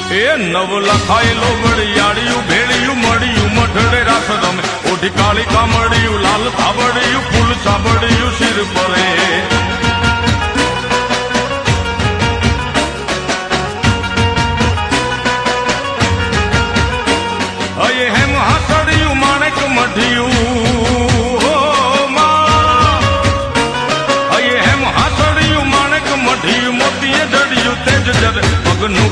એ નવ લખાયેલો વડિયાળિયું ભેળિયું મળ્યું મઢડે રાસ રમે ઓઢી કાળી કામડિયું લાલ થાબડિયું ફૂલ સાબડિયું શિર પરે અયે હેમ હાસડિયું માણેક મઢિયું અયે હેમ હાસડિયું માણેક મઢિયું મોતીએ જડિયું તેજ જર પગનું